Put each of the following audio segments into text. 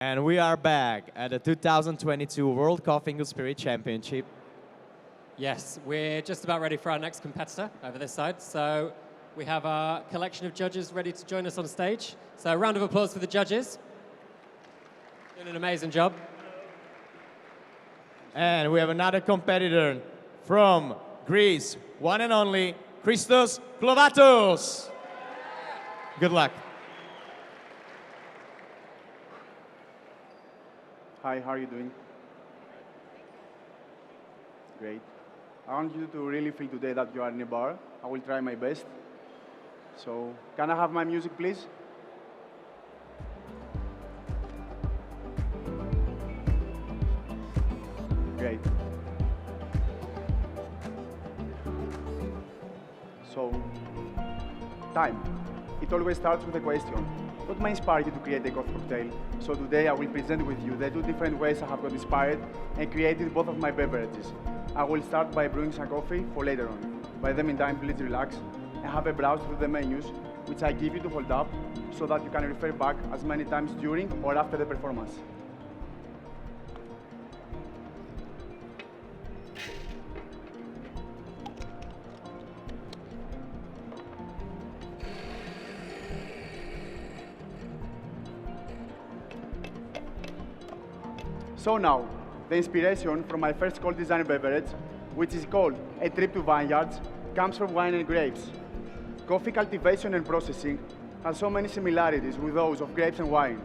And we are back at the 2022 World Coffee and Spirit Championship. Yes, we're just about ready for our next competitor over this side. So we have our collection of judges ready to join us on stage. So a round of applause for the judges. Doing an amazing job. And we have another competitor from Greece, one and only Christos Klouvatos. Good luck. Hi, how are you doing? Great. I want you to really feel today that you are in a bar. I will try my best. So, can I have my music, please? Great. So, time. It always starts with a question. What might inspire you to create a coffee cocktail? So today I will present with you the two different ways I have got inspired and created both of my beverages. I will start by brewing some coffee for later on. By the meantime, please relax and have a browse through the menus, which I give you to hold up so that you can refer back as many times during or after the performance. So now, the inspiration from my first cold design beverage, which is called a trip to vineyards, comes from wine and grapes. Coffee cultivation and processing has so many similarities with those of grapes and wine.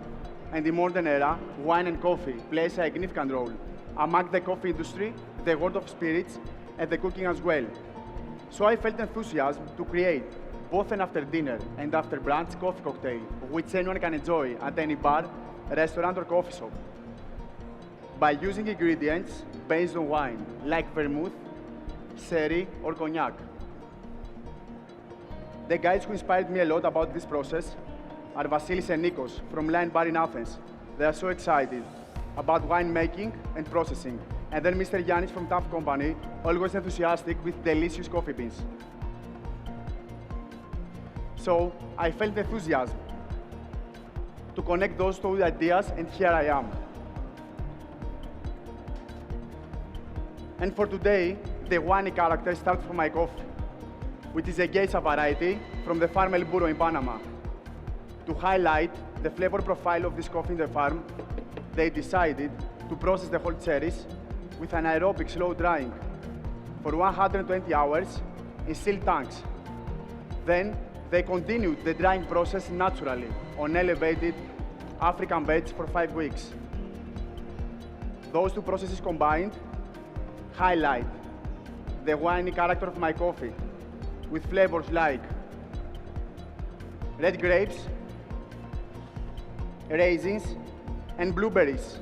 And in modern era, wine and coffee plays a significant role among the coffee industry, the world of spirits, and the cooking as well. So I felt enthusiasm to create both an after dinner and after brunch coffee cocktail, which anyone can enjoy at any bar, restaurant, or coffee shop. By using ingredients based on wine, like vermouth, sherry, or cognac. The guys who inspired me a lot about this process are Vasilis and Nikos from Line Bar in Athens. They are so excited about wine making and processing. And then Mr. Yannis from Tough Company, always enthusiastic with delicious coffee beans. So I felt enthusiasm to connect those two ideas, and here I am. And for today, the winey character starts from my coffee, which is a geisha variety from the farm El Burro in Panama. To highlight the flavor profile of this coffee in the farm, they decided to process the whole cherries with anaerobic slow drying for 120 hours in sealed tanks. Then, they continued the drying process naturally on elevated African beds for 5 weeks. Those two processes combined highlight the winey character of my coffee with flavors like red grapes, raisins, and blueberries.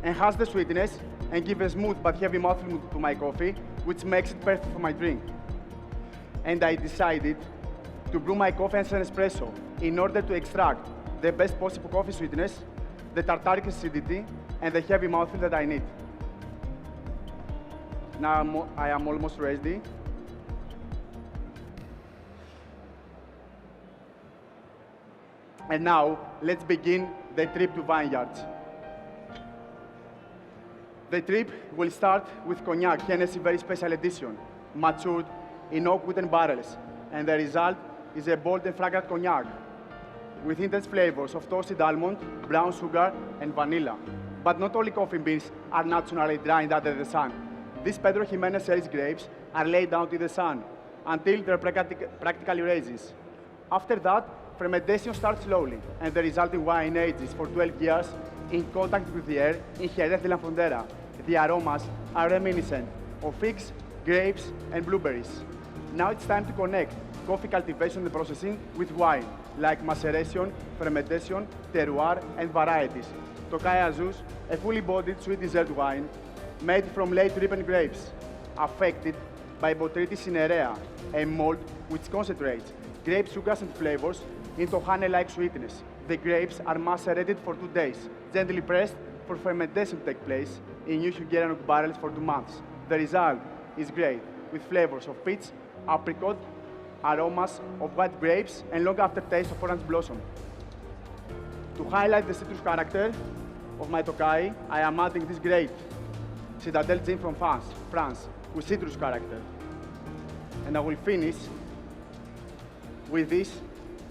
Enhance the sweetness and give a smooth but heavy mouthfeel to my coffee, which makes it perfect for my drink. And I decided to brew my coffee as an espresso in order to extract the best possible coffee sweetness, the tartaric acidity, and the heavy mouthfeel that I need. Now I am almost ready. And now, let's begin the trip to vineyards. The trip will start with cognac, Hennessy Very Special Edition, matured in oak wooden barrels. And the result is a bold and fragrant cognac with intense flavors of toasted almond, brown sugar, and vanilla. But not only coffee beans are naturally dried under the sun. These Pedro Jimenez series grapes are laid down to the sun until they're practically raisins. After that, fermentation starts slowly, and the resulting wine ages for 12 years in contact with the air in Jerez de la Frontera. The aromas are reminiscent of figs, grapes, and blueberries. Now it's time to connect coffee cultivation and processing with wine, like maceration, fermentation, terroir, and varieties. Tokai Azus, a fully bodied sweet dessert wine made from late ripened grapes, affected by Botrytis cinerea, a mold which concentrates grape sugars and flavors into honey-like sweetness. The grapes are macerated for 2 days, gently pressed for fermentation to take place in new Hungarian oak barrels for 2 months. The result is great, with flavors of peach, apricot, aromas of white grapes, and long aftertaste of orange blossom. To highlight the citrus character, of my Tokai, I am adding this great Citadel gin from France with citrus character. And I will finish with this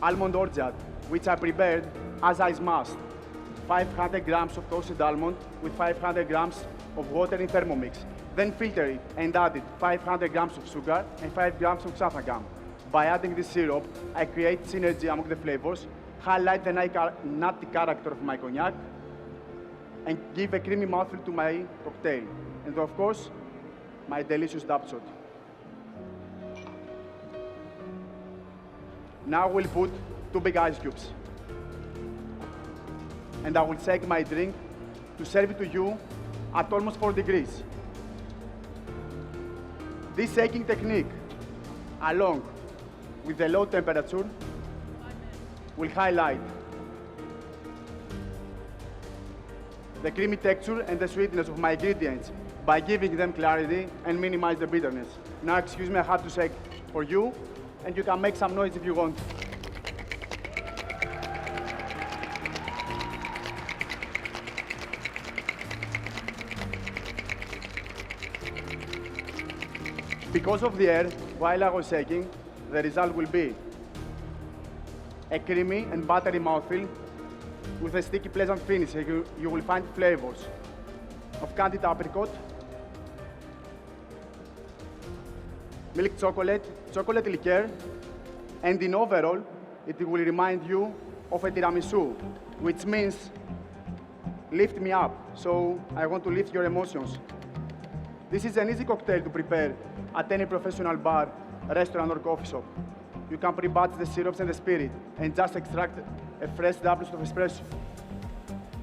almond orgeat, which I prepared as ice mask. 500 grams of toasted almond with 500 grams of water in Thermomix. Then filter it and add it 500 grams of sugar and 5 grams of xanthan. By adding this syrup, I create synergy among the flavors, highlight the nutty character of my cognac, and give a creamy mouthfeel to my cocktail. And of course, my delicious dab shot. Now we'll put 2 big ice cubes. And I will shake my drink to serve it to you at almost 4 degrees. This shaking technique, along with the low temperature, will highlight the creamy texture and the sweetness of my ingredients by giving them clarity and minimize the bitterness. Now, excuse me, I have to shake for you, and you can make some noise if you want. Because of the air, while I was shaking, the result will be a creamy and buttery mouthfeel with a sticky, pleasant finish. You will find flavors of candied apricot, milk chocolate, chocolate liqueur, and in overall, it will remind you of a tiramisu, which means lift me up. So I want to lift your emotions. This is an easy cocktail to prepare at any professional bar, restaurant, or coffee shop. You can pre-batch the syrups and the spirit and just extract a fresh doublet of espresso.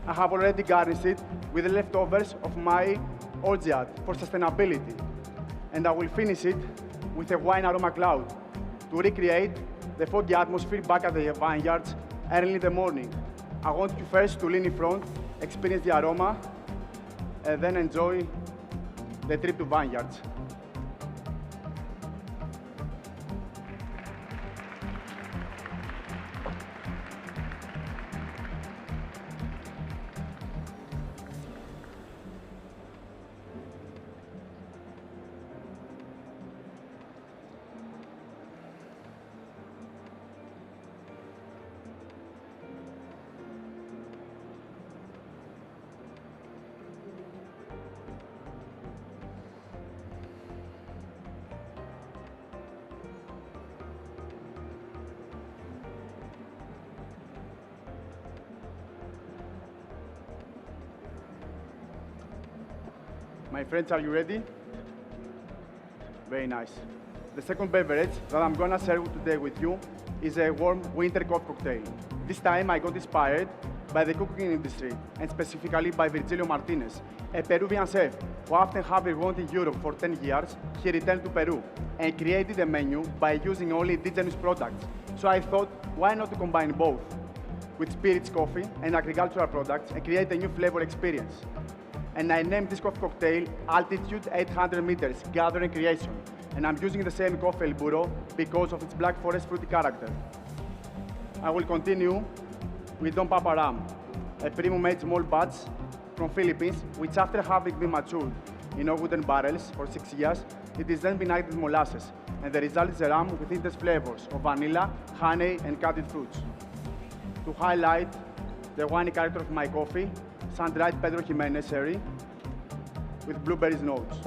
I have already garnished it with the leftovers of my orgeat for sustainability. And I will finish it with a wine aroma cloud to recreate the foggy atmosphere back at the vineyards early in the morning. I want you first to lean in front, experience the aroma, and then enjoy the trip to vineyards. My friends, are you ready? Very nice. The second beverage that I'm gonna serve today with you is a warm winter cold cocktail. This time I got inspired by the cooking industry, and specifically by Virgilio Martinez, a Peruvian chef who after having worked in Europe for 10 years, he returned to Peru and created a menu by using only indigenous products. So I thought, why not to combine both with spirits, coffee, and agricultural products and create a new flavor experience? And I named this coffee cocktail Altitude 800 Meters Gathering Creation. And I'm using the same coffee El Burro because of its black forest fruity character. I will continue with Don Papa Ram, a premium-made small batch from Philippines, which after having been matured in wooden barrels for 6 years, it is then been added with molasses. And the result is a rum with intense flavors of vanilla, honey, and candied fruits. To highlight the winey character of my coffee, sun-dried Pedro Jimenez sherry with blueberries notes.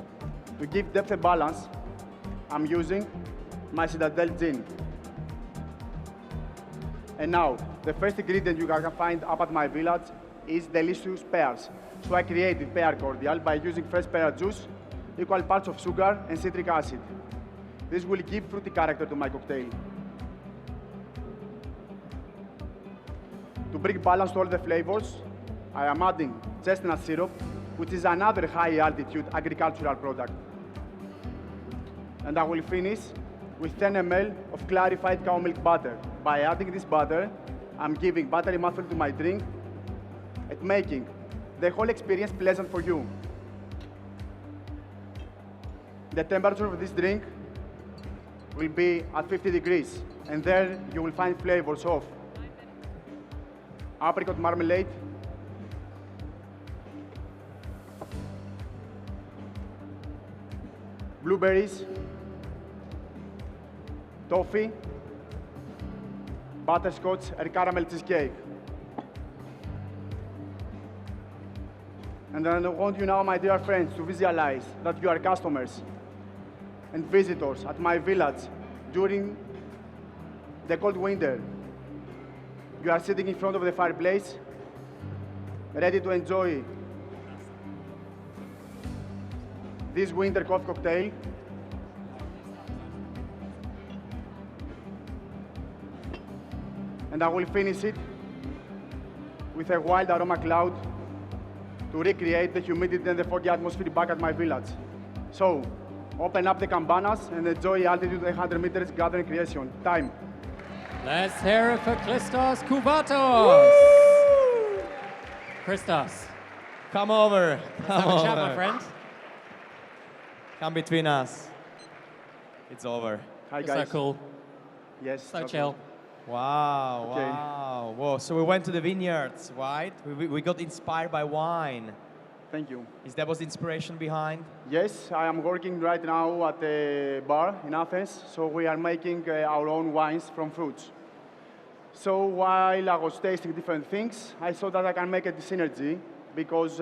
To give depth and balance, I'm using my Citadel gin. And now, the first ingredient you can find up at my village is delicious pears. So I created pear cordial by using fresh pear juice, equal parts of sugar and citric acid. This will give fruity character to my cocktail. To bring balance to all the flavors, I am adding chestnut syrup, which is another high-altitude agricultural product. And I will finish with 10 ml of clarified cow milk butter. By adding this butter, I'm giving buttery mouthfeel to my drink and making the whole experience pleasant for you. The temperature of this drink will be at 50 degrees, and there you will find flavors of apricot marmalade, blueberries, toffee, butterscotch, and caramel cheesecake. And then I want you now, my dear friends, to visualize that you are customers and visitors at my village during the cold winter. You are sitting in front of the fireplace, ready to enjoy this winter coffee cocktail. And I will finish it with a wild aroma cloud to recreate the humidity and the foggy atmosphere back at my village. So, open up the cabanas and enjoy altitude 100 meters gathering creation. Time. Let's hear it for Christos Klouvatos. Christos, Come over. let's have a chat, my friend. Come between us. It's over. Hi, You're guys. so cool, Yes. so okay. chill. Wow, Okay. wow. Whoa, so we went to the vineyards, right? We got inspired by wine. Thank you. Is that was the inspiration behind? Yes, I am working right now at a bar in Athens, so we are making our own wines from fruits. So while I was tasting different things, I saw that I can make a synergy because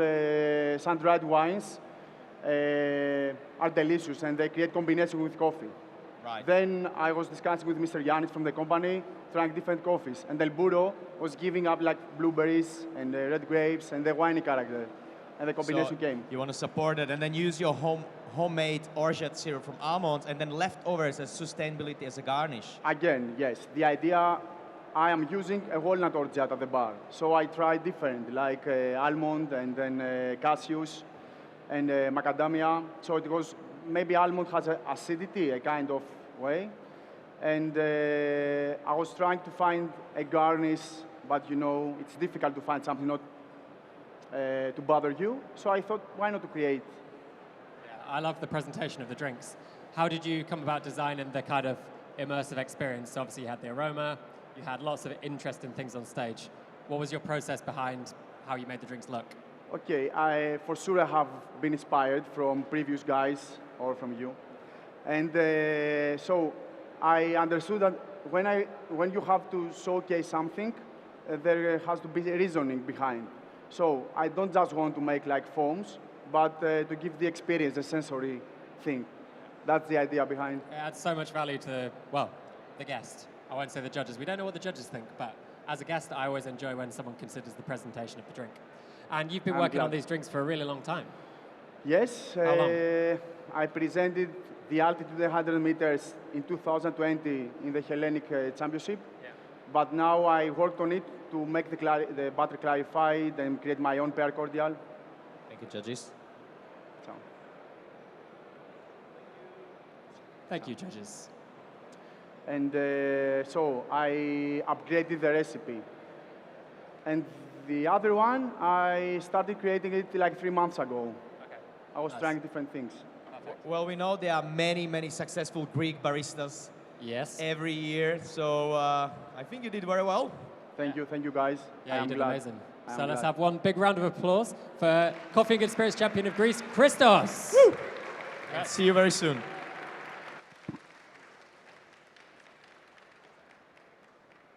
sun-dried wines are delicious and they create combination with coffee. Right. Then I was discussing with Mr. Yannis from the company, trying different coffees. And El Burro was giving up like blueberries and red grapes and the winey character. And the combination came. You want to support it and then use your homemade orgeat syrup from almonds and then leftovers as sustainability as a garnish. Again, yes. The idea, I am using a walnut orgeat at the bar. So I tried different, like almond and then cashews and macadamia. So it was, maybe almond has acidity, a kind of way. And I was trying to find a garnish, but you know, it's difficult to find something not to bother you. So I thought, why not to create? I love the presentation of the drinks. How did you come about designing the kind of immersive experience? So obviously you had the aroma, you had lots of interesting things on stage. What was your process behind how you made the drinks look? Okay, for sure I have been inspired from previous guys or from you. And so I understood that when you have to showcase something, there has to be a reasoning behind. So I don't just want to make like foams, but to give the experience, the sensory thing. That's the idea behind. It adds so much value to, well, the guest. I won't say the judges. We don't know what the judges think, but as a guest, I always enjoy when someone considers the presentation of the drink. And you've been working on these drinks for a really long time. Yes, How long? I presented the altitude 100 meters in 2020 in the Hellenic Championship. Yeah. But now I worked on it to make the butter clarified and create my own pear cordial. Thank you, judges. So, Thank you, judges. and so I upgraded the recipe. And the other one, I started creating it like 3 months ago. Okay. I was Nice. trying different things. Perfect. Well, we know there are many, many successful Greek baristas Yes. every year, so I think you did very well. Thank you guys. I Yeah, you am did glad. amazing. I am So let's glad. have one big round of applause for Coffee and Good Spirits Champion of Greece, Christos. See you very soon.